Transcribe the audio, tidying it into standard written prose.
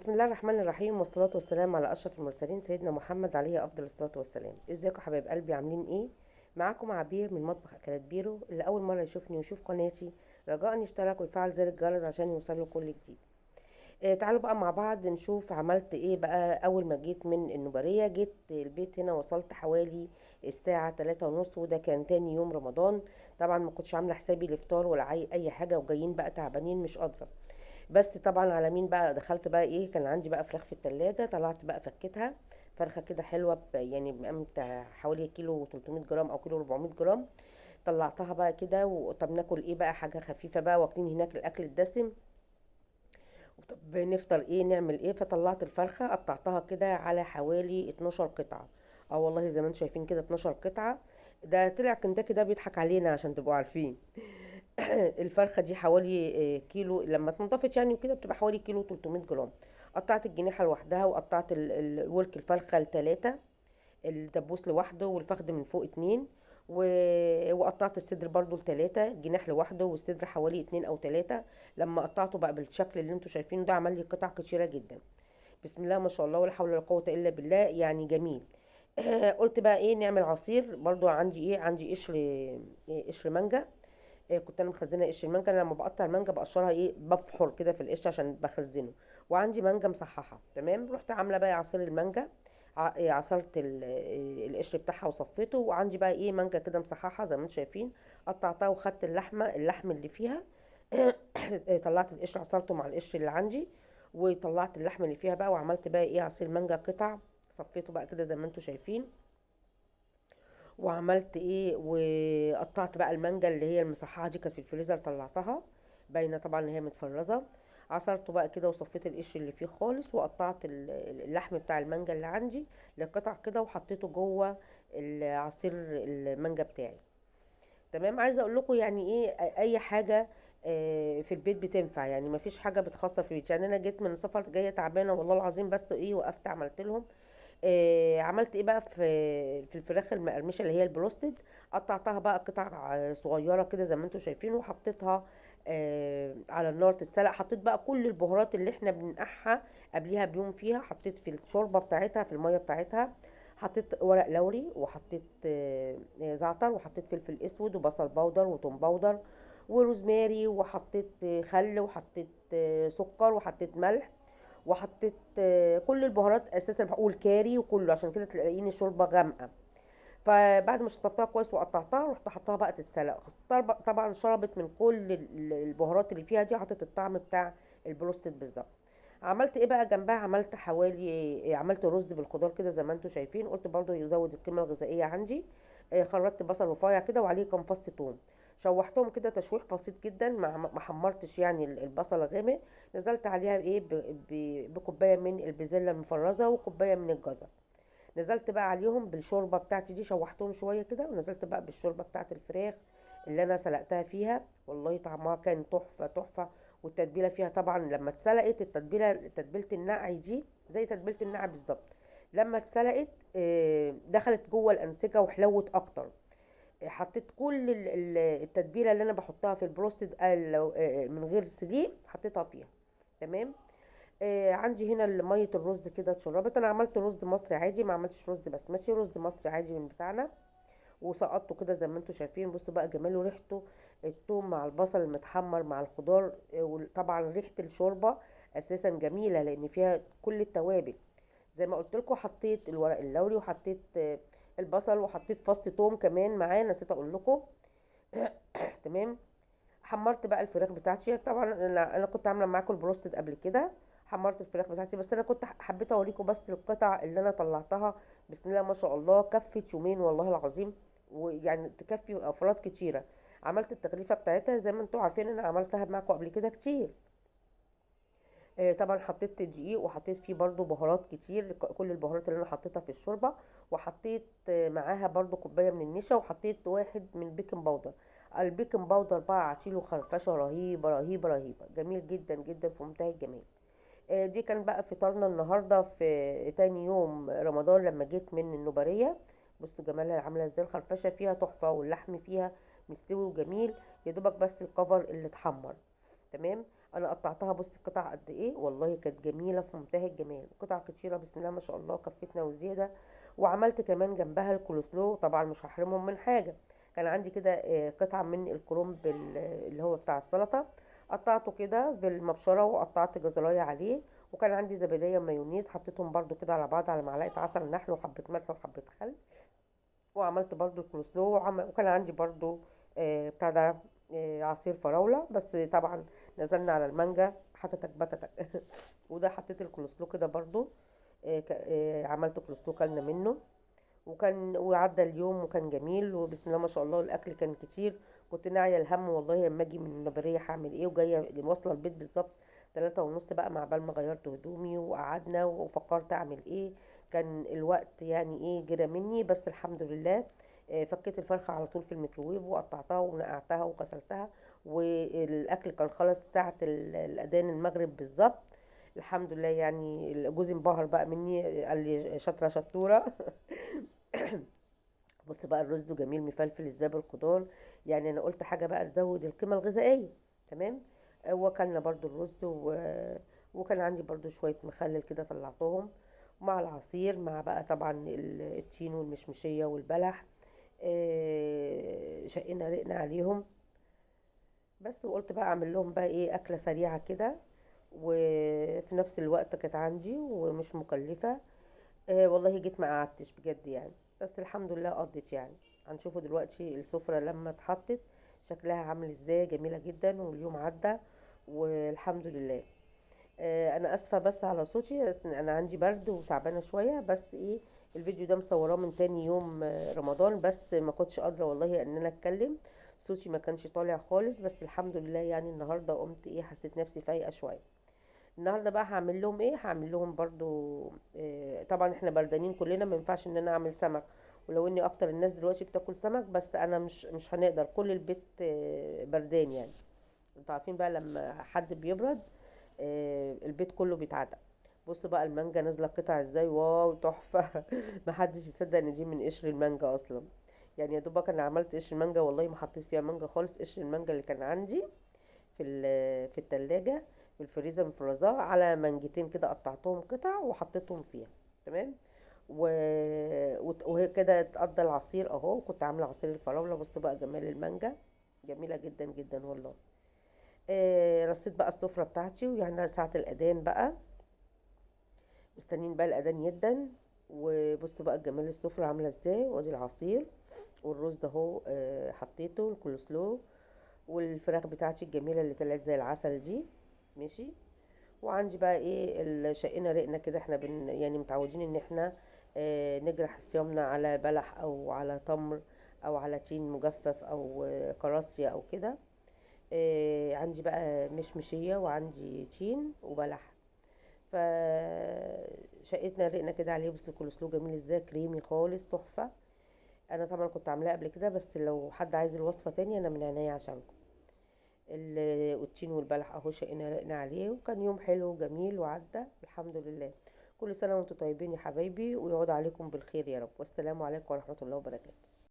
بسم الله الرحمن الرحيم، والصلاة والسلام على أشرف المرسلين سيدنا محمد عليه أفضل الصلاة والسلام. ازيكم حبايب قلبي، عاملين ايه؟ معاكم عبير من مطبخ أكلات بيرو. اللي أول مرة يشوفني ويشوف قناتي رجاء يشترك ويفعل زر الجرس عشان يوصله كل جديد. تعالوا بقى مع بعض نشوف عملت ايه بقى. أول ما جيت من النوبارية جيت البيت هنا، وصلت حوالي الساعة 3:30، وده كان تاني يوم رمضان. طبعا ما كنتش عاملة حسابي الإفطار ولا أي حاجة، وجايين بقى تعبانين مش قادرة. بس طبعا على مين بقى دخلت بقى ايه، كان عندي بقى فراخ في التلاجة، طلعت بقى فكيتها. فرخة كده حلوة يعني بقيمة حوالي كيلو 300 جرام او كيلو 400 جرام. طلعتها بقى كده، وطب ناكل ايه بقى، حاجة خفيفة بقى، واكلين هناك الاكل الدسم. طب نفطر ايه، نعمل ايه؟ فطلعت الفرخة قطعتها كده على حوالي 12 قطعة. اه والله زي ما انتم شايفين كده 12 قطعة. ده طلع كنتاكي ده بيضحك علينا عشان تبقوا عارفين. الفرخه دي حوالي كيلو، لما اتنضفت يعني وكده بتبقى حوالي كيلو 300 جرام. قطعت الجناحه لوحدها، وقطعت الورك الفرخه لتلاتة، الدبوس لوحده، والفخذ من فوق اتنين. وقطعت الصدر برضو لتلاتة، الجناح لوحده والصدر حوالي اتنين او تلاتة. لما قطعته بقى بالشكل اللي انتوا شايفينه ده عمل لي قطع كتيره جدا. بسم الله ما شاء الله ولا حول ولا قوه الا بالله، يعني جميل. قلت بقى ايه، نعمل عصير. برضو عندي ايه، عندي قشر مانجا. كنت انا مخزنه قشر المانجا. أنا لما بقطع المانجا بقشرها ايه، بفحر كده في القشر عشان بخزنه. وعندي مانجا مصححه تمام. رحت عامله بقى عصير المانجا. عصرت القشر بتاعها وصفيته. وعندي بقى ايه، مانجا كده مصححه زي ما انتم شايفين. قطعتها وخدت اللحم اللي فيها. طلعت القشر عصرته مع القشر اللي عندي. وطلعت اللحم اللي فيها بقى، وعملت بقى ايه، عصير مانجا قطع. صفيته بقى كده زي ما انتم شايفين. وعملت ايه، وقطعت بقى المانجا اللي هي المصححه دي، كانت في الفريزر طلعتها. باينه طبعا ان هي متفرزه. عصرته بقى كده وصفيت القشر اللي فيه خالص، وقطعت اللحم بتاع المانجا اللي عندي لقطع كده، وحطيته جوه عصير المانجا بتاعي. تمام. عايزه اقول لكم يعني ايه، اي حاجه في البيت بتنفع، يعني ما فيش حاجه بتخسر في البيت. يعني انا جيت من السفر جايه تعبانه والله العظيم، بس ايه، وقفت عملت لهم. عملت ايه بقى في الفراخ المقرمشه اللي هي البروستد. قطعتها بقى قطع صغيره كده زي ما انتم شايفين، وحطيتها على النار تتسلق. حطيت بقى كل البهارات اللي احنا بننقعها قبليها بيوم فيها، حطيت في الشوربه بتاعتها، في الميه بتاعتها. حطيت ورق لوري، وحطيت زعتر، وحطيت فلفل اسود وبصل بودر وتوم بودر وروزماري، وحطيت خل، وحطيت سكر، وحطيت ملح، وحطيت كل البهارات اساسا، بقول كاري وكله، عشان كده تلاقيني الشوربه غامقه. فبعد ما شطفتها كويس وقطعتها، رحت حطها بقى تتسلق. طبعا شربت من كل البهارات اللي فيها دي، حطت الطعم بتاع البروستد بالظبط. عملت ايه بقى جنبها، عملت رز بالخضار كده زي ما انتم شايفين. قلت برضو يزود القيمه الغذائيه عندي. خرطت بصل رفيع كده، وعليه كام فص ثوم. شوحتهم كده تشويح بسيط جدا، ما حمرتش يعني البصل غامق. نزلت عليها ايه بكوبايه من البزله المفرزه، وكوبايه من الجزر. نزلت بقى عليهم بالشوربه بتاعتي دي، شوحتهم شويه كده، ونزلت بقى بالشوربه بتاعت الفراخ اللي انا سلقتها فيها. والله طعمها كان تحفه تحفه. والتتبيله فيها طبعا لما اتسلقت، تتبيله النقع دي زي تتبيله النقع بالظبط. لما اتسلقت دخلت جوه الانسجه وحلوت اكتر. حطيت كل التتبيله اللي انا بحطها في البروستد من غير سليق، حطيتها فيها. تمام. عندي هنا ميه الرز كده اتشربت. انا عملت رز مصري عادي، ما عملتش رز بسمتي، رز مصري عادي من بتاعنا. وسقطته كده زي ما انتم شايفين. بصوا بقى جماله وريحته. الثوم مع البصل المتحمر مع الخضار، وطبعا ريحه الشوربه اساسا جميله لان فيها كل التوابل. زي ما قلت لكم، حطيت الورق اللوري، وحطيت البصل، وحطيت فص ثوم كمان معاه، نسيت اقول لكم. تمام. حمرت بقى الفراخ بتاعتي. طبعا انا كنت عامله معاكم البروستد قبل كده. حمرت الفراخ بتاعتي، بس انا كنت حبيت اوريكم بس القطع اللي انا طلعتها. بسم الله ما شاء الله، كفت يومين والله العظيم. ويعني تكفي افراد كتيره. عملت التغليفه بتاعتها زي ما انتم عارفين، انا عملتها معاكم قبل كده كتير. طبعا حطيت دقيق، وحطيت فيه برضو بهارات كتير، كل البهارات اللي انا حطيتها في الشوربه. وحطيت معاها برضو كوبايه من النشا، وحطيت واحد من بيكنج باودر. البيكنج باودر بقى عطيله خرفشه رهيبه رهيبه رهيبه، جميل جدا جدا في منتهى الجمال. دي كان بقى فطارنا النهارده في تاني يوم رمضان لما جيت من النوباريه. بصوا جمالها عامله ازاي، الخرفشه فيها تحفه، واللحم فيها مستوي وجميل. يا دوبك بس الكفر اللي اتحمر. تمام. انا قطعتها بصي قطع قد ايه، والله كانت جميله في منتهى الجمال، قطع كتيره بسم الله ما شاء الله كفتنا وزياده. وعملت كمان جنبها الكولسلو، طبعا مش هحرمهم من حاجه. كان عندي كده قطعه من الكرنب اللي هو بتاع السلطه، قطعته كده بالمبشره وقطعت جزرايه عليه. وكان عندي زباديه مايونيز، حطيتهم برضو كده على بعض على معلقه عسل نحل وحبه ملح وحبه خل. وعملت برضو الكولسلو وكان عندي برضو بتاع ده عصير فراولة، بس طبعا نزلنا على المانجا حتتك بتتك. وده حطيت الكولسلو كده برضو. عملت كولسلو كلنا منه. وعدى اليوم وكان جميل وبسم الله ما شاء الله الاكل كان كتير. كنت ناعيه الهم والله لما اجي من النبريه هعمل ايه، وجايه واصله البيت بالظبط 3:30 بقى، مع بال ما غيرت هدومي وقعدنا وفكرت اعمل ايه. كان الوقت يعني ايه جرى مني، بس الحمد لله. فكيت الفرخه على طول في الميكروويف وقطعتها ونقعتها وغسلتها. والاكل كان خلص ساعه الاذان المغرب بالظبط. الحمد لله يعني جوزي انبهر بقى مني، قال لي شاطره شطوره. بص بقى الرز جميل مفلفل ازاي بالخضار. يعني انا قلت حاجه بقى تزود القيمه الغذائيه. تمام. وكلنا برضو الرز وكان عندي برضو شويه مخلل كده طلعتهم مع العصير، مع بقى طبعا التين والمشمشيه والبلح. شقينا رقنا عليهم. بس وقلت بقى اعمل لهم بقى ايه اكله سريعه كده، وفي نفس الوقت كانت عندي ومش مكلفه. والله جيت ما قعدتش بجد يعني. بس الحمد لله قضيت يعني. هنشوفوا دلوقتي السفرة لما اتحطت شكلها عامل ازاي، جميلة جدا واليوم عدى والحمد لله. انا اسفة بس على صوتي، بس انا عندي برد وتعبانة شوية، بس ايه الفيديو ده مصوراه من تاني يوم رمضان، بس ما كنتش قادرة والله ان انا اتكلم. صوتي ما كانش طالع خالص، بس الحمد لله يعني النهاردة قمت ايه حسيت نفسي فايقة شوية. النهارده بقى هعمل لهم ايه، هعمل لهم برضو طبعا احنا بردانين كلنا، ما ينفعش ان انا اعمل سمك. ولو اني اكتر الناس دلوقتي بتاكل سمك، بس انا مش هنقدر كل البيت بردان يعني. انتوا عارفين بقى لما حد بيبرد البيت كله بيتعدى. بصوا بقى المانجا نازله قطع ازاي، واو تحفه. ما حدش يصدق ان دي من قشر المانجا اصلا. يعني يا دوبك انا عملت قشر المانجا، والله ما حطيت فيها مانجا خالص، قشر المانجا اللي كان عندي في التلاجة في الفريزر مفرزاه على منجتين كده، قطعتهم قطع وحطيتهم فيها. تمام. و... وهي كده اتقضى العصير اهو، كنت عامله عصير الفراوله. بصوا بقى جمال المانجا، جميله جدا جدا والله. رصيت بقى السفره بتاعتي، ويعني ساعه الاذان بقى مستنيين بقى الاذان يدن. وبصوا بقى جمال السفره عامله ازاي، وادي العصير والرز ده اهو حطيته الكولسلو، والفراخ بتاعتي الجميله اللي طلعت زي العسل دي. ماشي. وعندي بقى ايه شقنا رقنا كده، احنا يعني متعودين ان احنا نجرح صيامنا على بلح او على تمر او على تين مجفف او كراسيا او كده. عندي بقى مشمشية وعندي تين وبلح. ف شقتنا رقنا كده عليه، بس الكولسلو جميل ازاي كريمي خالص تحفة. انا طبعا كنت عاملاه قبل كده، بس لو حد عايز الوصفة تانية انا من عينيا عشانكم. والتين والبلح اهو شقنا رقنا عليه، وكان يوم حلو وجميل وعدى الحمد لله. كل سنة وانتم طيبين يا حبايبي، ويعود عليكم بالخير يا رب، والسلام عليكم ورحمة الله وبركاته.